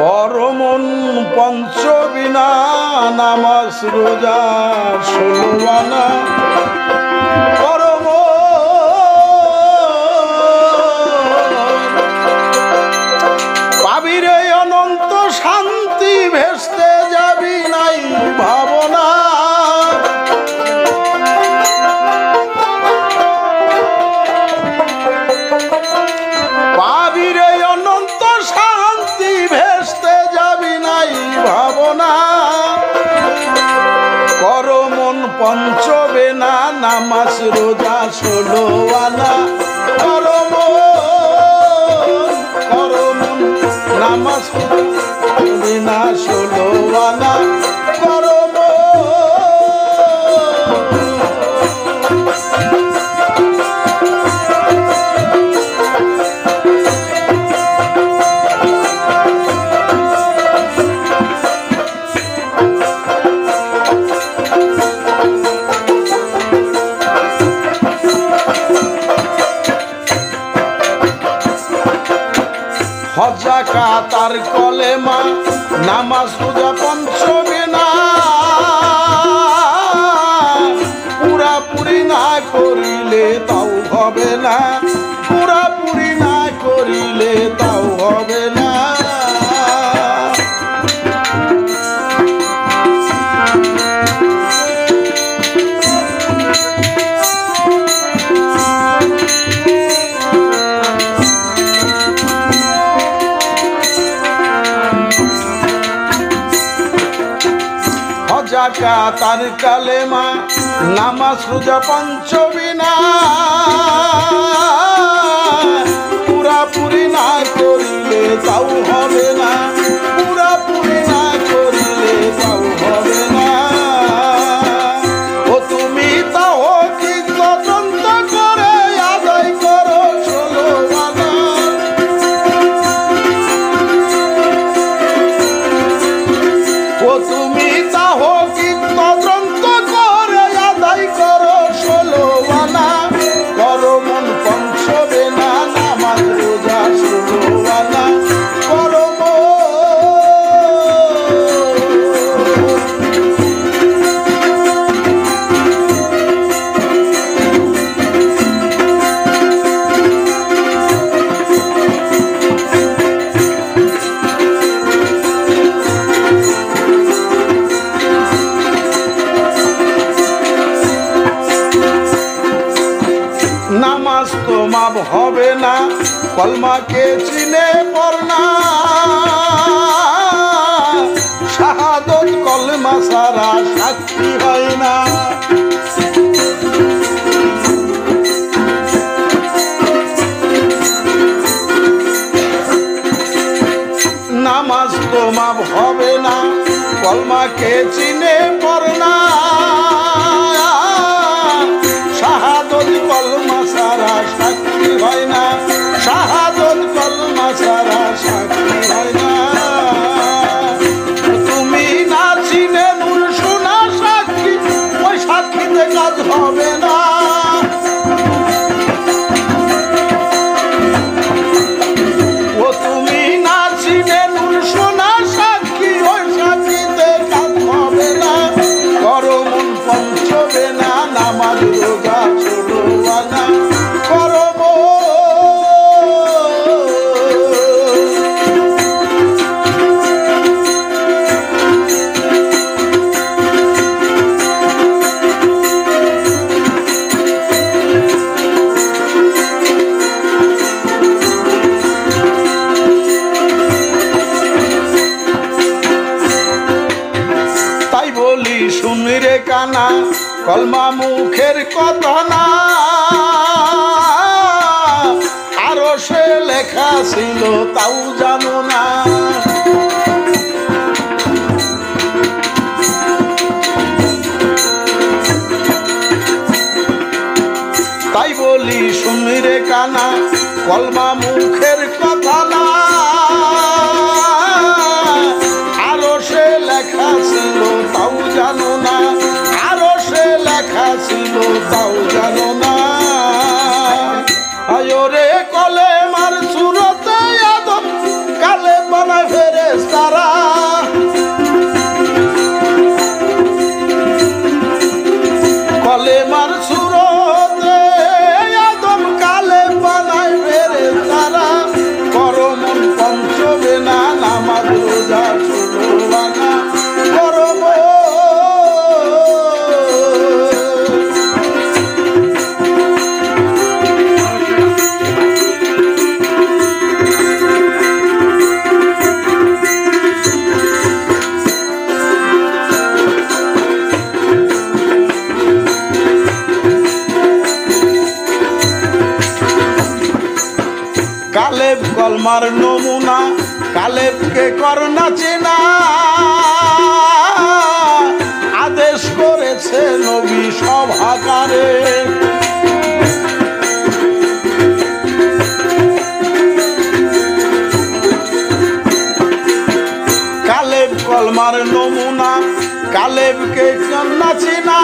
পরমন পঞ্চবিনা নামাজ রোজা 16 আনা পরম পাবিরে অনন্ত শান্তি ভেস্তে যাবি নাই ভাবনা পাবিরে অনন্ত শান্তি ভেস্তে যাবি নাই ভাবনা করমন পঞ্চবেনা নামাজ রোজা 16 আনা করমন নামাজ বিনা 16 আনা হজ্জা কাতার কলেমা নামাজ রোজা পঞ্চবিনা পুরাপুরি না করিলে তাও হবে না পুরাপুরি না করিলে তাও হবে না তার কালেমা নামাজ রোজা পঞ্চবিনা পুরাপুরি না করিলে তাও হবে না পুরাপুরি না করিলে তাও হবে না ও তুমি তাও কি তদন্ত করে আদায় করো 16 আনা ও তুমি তাও কি তদন্ত করে আদায় করো 16 আনা করমন পঞ্চবেনা নামাজ রোজা 16 আনা নামাজ তো মাপ হবে না কলমাকে চিনে পড়না শাহাদত কলমা সারা সাক্ষী হয় না নামাজ তো মাপ হবে না কলমাকে চিনে পড়না শাহাদত কলমা সারা সাক্ষী হয় না শাহাদত কলমা সারা সাক্ষী হয় না তুমি না চিনে নূর শোনা সাক্ষী ওই সাক্ষীতে কাজ হবে না ও তুমি না চিনে নূর শোনা সাক্ষী ওই সাক্ষীতে কাজ হবে না করমন পঞ্চবেনা নামাজ রোজা 16 আনা তাই বলি শুনি রে কানা কলমা মুখের কথা না আরো সে লেখা ছিল তাও জানো না তাই বলি শুনি রে কানা কলমা মুখের কথা না আরো সে লেখা ছিল তাও জানো না আরো সে লেখা ছিল তাও জানো না আয়োরে কলেমার সুরতে আদম কালে বানা ফেরেশতা কলমার নমুনা কালেবকে করনা চেনা আদেশ করেছে নবী সভাকারে কালেব কলমার নমুনা কালেবকে করনা চেনা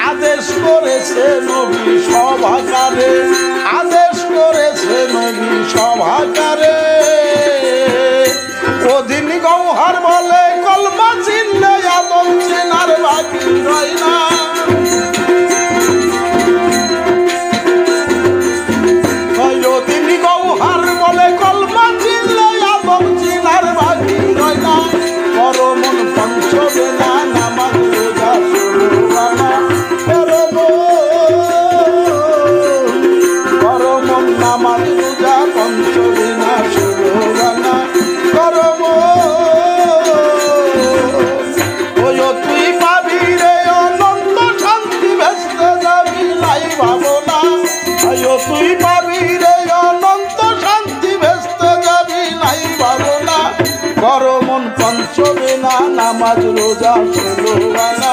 আদেশ করেছে নবী সভাকারে আদেশ করেছে নবী সভাকারে ওদিন গৌহার বলে কলমা চিনলে আদম চেনার বাকি রয় না ওদিন গৌহার বলে কলমা চিনলে আদম চেনার বাকি রয় না পরমন পঞ্চবেলা নামাজ রোজা সুরানা পরমন নামাজ রোজা পঞ্চবেলা সুরানা করব ওই তুই পাবি রে অনন্ত শান্তি ভেস্তে যাবি নাই ভাবনা তুই পাবি রে অনন্ত শান্তি ভেস্তে যাবি নাই ভাবনা করমন পঞ্চবেলা নামাজ রোজা সুরানা